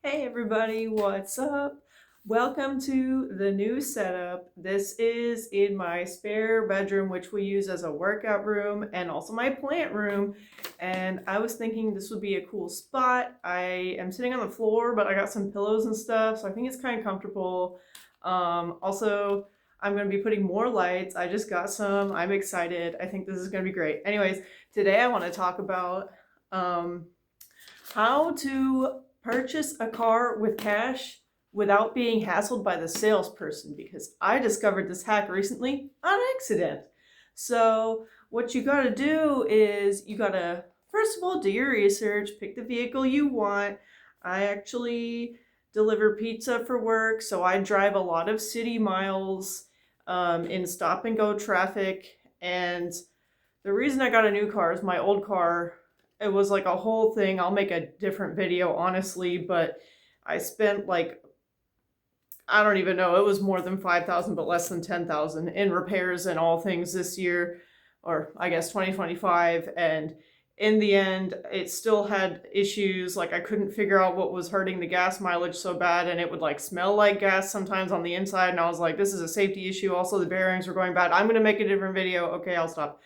Hey everybody, what's up? Welcome to the new setup. This is in my spare bedroom, which we use as a workout room and also my plant room. And I was thinking this would be a cool spot. I am sitting on the floor, but I got some pillows and stuff, so I think it's kind of comfortable. Also, I'm going to be putting more lights. I just got some. I'm excited. I think this is going to be great. Anyways, today I want to talk about um, how to purchase a car with cash without being hassled by the salesperson, because I discovered this hack recently on accident. So, what you gotta do is you gotta, first of all, do your research, pick the vehicle you want. I actually deliver pizza for work, so I drive a lot of city miles in stop and go traffic. And the reason I got a new car is my old car, it was like a whole thing. I'll make a different video, honestly, but I spent like, I don't even know, it was more than 5,000 but less than 10,000 in repairs and all things this year, or I guess 2025. And in the end, it still had issues. Like, I couldn't figure out what was hurting the gas mileage so bad, and it would like smell like gas sometimes on the inside. And I was like, this is a safety issue. Also, the bearings were going bad. I'm going to make a different video. Okay, I'll stop.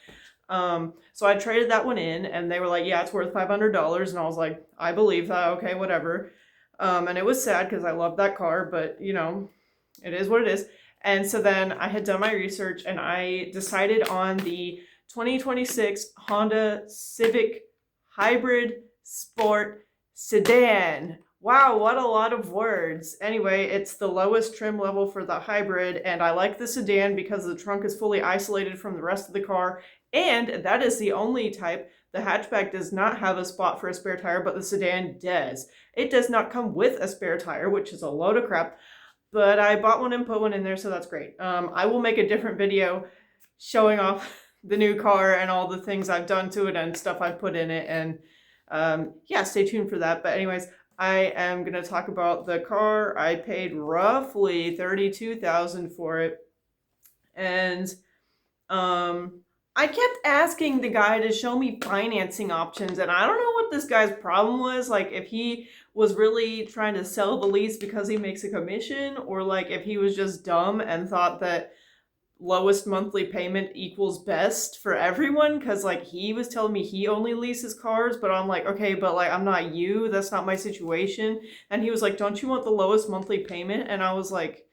So I traded that one in, and they were like, yeah, it's worth $500. And I was like, I believe that. Okay, whatever. And it was sad because I love that car, but it is what it is. And so then I had done my research and I decided on the 2026 Honda Civic Hybrid Sport Sedan. Wow, what a lot of words. Anyway, it's the lowest trim level for the hybrid, and I like the sedan because the trunk is fully isolated from the rest of the car, and that is the only type. The hatchback does not have a spot for a spare tire, but the sedan does. It does not come with a spare tire, which is a load of crap, but I bought one and put one in there, so that's great. I will make a different video showing off the new car and all the things I've done to it and stuff I've put in it, and yeah, stay tuned for that. But anyways, I am going to talk about the car. I paid roughly $32,000 for it, and I kept asking the guy to show me financing options, and I don't know what this guy's problem was. Like, if he was really trying to sell the lease because he makes a commission, or like if he was just dumb and thought that lowest monthly payment equals best for everyone, because like he was telling me he only leases cars, but I'm like, okay, but like I'm not you, that's not my situation. And he was like, don't you want the lowest monthly payment? And I was like,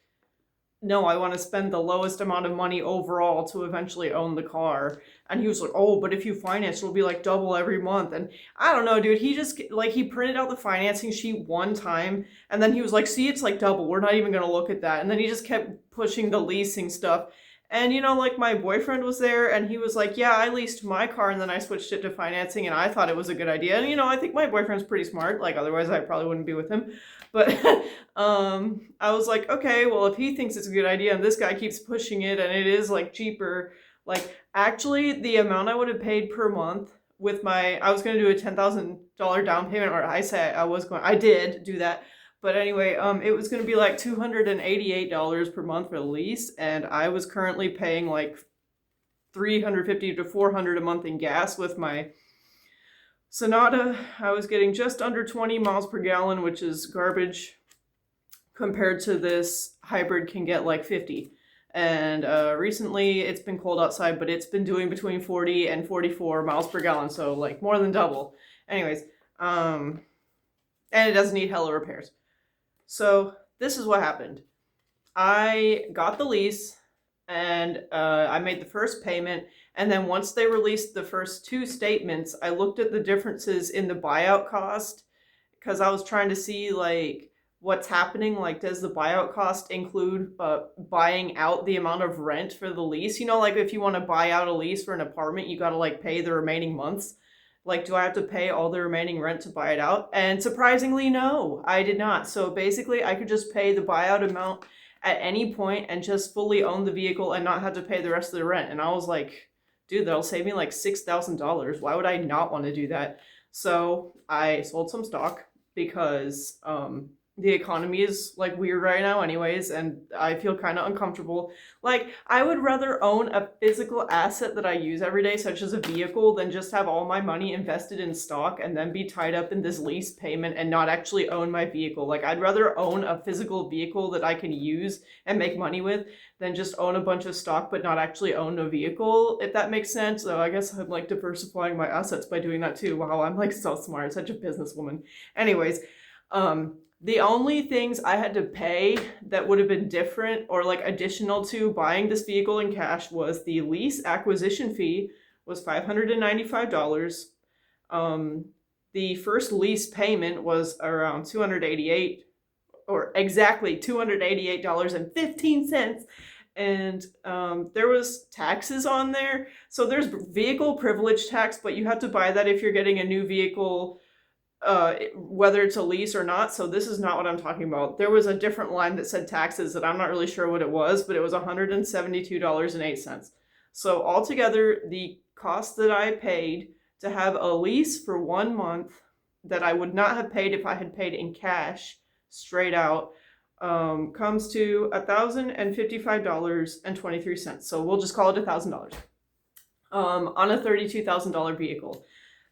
no, I want to spend the lowest amount of money overall to eventually own the car. And he was like, oh, but if you finance, it'll be like double every month. And I don't know, dude. He just, like, he printed out the financing sheet one time, and then he was like, see, it's like double. We're not even going to look at that. And then he just kept pushing the leasing stuff. And, like, my boyfriend was there, and he was like, yeah, I leased my car, and then I switched it to financing, and I thought it was a good idea. And, I think my boyfriend's pretty smart. Like, otherwise I probably wouldn't be with him. But I was like, okay, well, if he thinks it's a good idea and this guy keeps pushing it and it is like cheaper, like actually the amount I would have paid per month with I was going to do a $10,000 down payment, or I did do that. But anyway, it was going to be like $288 per month for the lease, and I was currently paying like $350 to $400 a month in gas with my Sonata. I was getting just under 20 miles per gallon, which is garbage compared to this hybrid can get like 50. And recently it's been cold outside, but it's been doing between 40 and 44 miles per gallon, so like more than double. Anyways, and it doesn't need hella repairs. So this is what happened. I got the lease, and I made the first payment, and then once they released the first two statements, I looked at the differences in the buyout cost, because I was trying to see like what's happening. Like, does the buyout cost include buying out the amount of rent for the lease? Like if you want to buy out a lease for an apartment, you got to like pay the remaining months. Like, do I have to pay all the remaining rent to buy it out? And surprisingly, no, I did not. So basically, I could just pay the buyout amount at any point and just fully own the vehicle and not have to pay the rest of the rent. And I was like, dude, that'll save me like $6,000. Why would I not want to do that? So I sold some stock because the economy is like weird right now anyways, and I feel kind of uncomfortable. Like, I would rather own a physical asset that I use every day, such as a vehicle, than just have all my money invested in stock and then be tied up in this lease payment and not actually own my vehicle. Like, I'd rather own a physical vehicle that I can use and make money with than just own a bunch of stock but not actually own a vehicle, if that makes sense. So I guess I'm like diversifying my assets by doing that too. Wow, I'm like so smart, such a businesswoman. Anyways, the only things I had to pay that would have been different or like additional to buying this vehicle in cash was the lease acquisition fee was $595. The first lease payment was around 288 or exactly $288.15. And there was taxes on there. So there's vehicle privilege tax, but you have to buy that if you're getting a new vehicle, whether it's a lease or not. So this is not what I'm talking about. There was a different line that said taxes that I'm not really sure what it was, but it was $172.08. So altogether, the cost that I paid to have a lease for 1 month that I would not have paid if I had paid in cash straight out, comes to $1,055.23. So we'll just call it $1,000 on a $32,000 vehicle.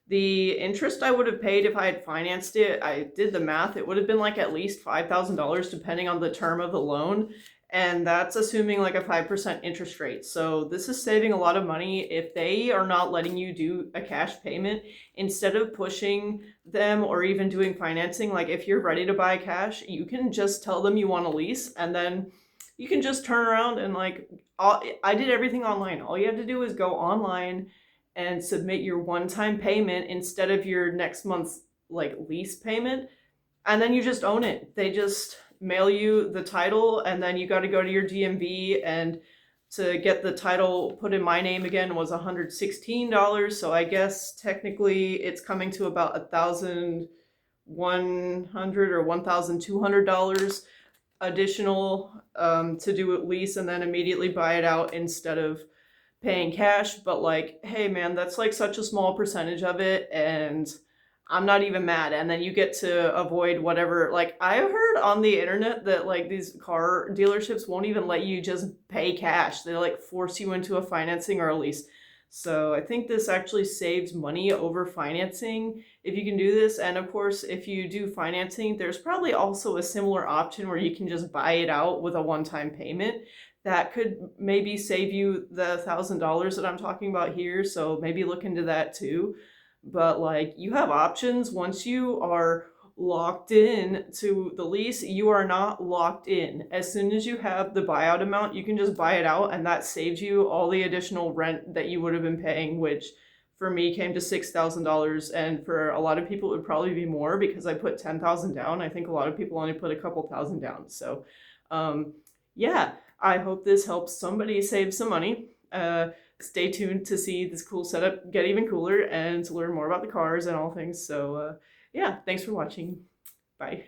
The interest I would have paid if I had financed it, I did the math, it would have been like at least $5,000 depending on the term of the loan. And that's assuming like a 5% interest rate. So this is saving a lot of money if they are not letting you do a cash payment. Instead of pushing them or even doing financing, like if you're ready to buy cash, you can just tell them you want a lease and then you can just turn around and like, I did everything online. All you have to do is go online and submit your one-time payment instead of your next month's like lease payment, and then you just own it. They just mail you the title, and then you got to go to your DMV, and to get the title put in my name again was $116. So I guess technically it's coming to about $1,100 or $1,200 additional to do at lease and then immediately buy it out instead of paying cash. But like, hey man, that's like such a small percentage of it, and I'm not even mad. And then you get to avoid whatever, like I heard on the internet that like these car dealerships won't even let you just pay cash. They like force you into a financing or a lease. So I think this actually saves money over financing if you can do this. And of course, if you do financing, there's probably also a similar option where you can just buy it out with a one-time payment. That could maybe save you the $1,000 that I'm talking about here. So maybe look into that too. But like, you have options. Once you are locked in to the lease, you are not locked in. As soon as you have the buyout amount, you can just buy it out, and that saves you all the additional rent that you would have been paying, which for me came to $6,000, and for a lot of people it would probably be more because I put 10,000 down. I think a lot of people only put a couple thousand down. So yeah, I hope this helps somebody save some money. Stay tuned to see this cool setup get even cooler and to learn more about the cars and all things. So yeah, thanks for watching. Bye.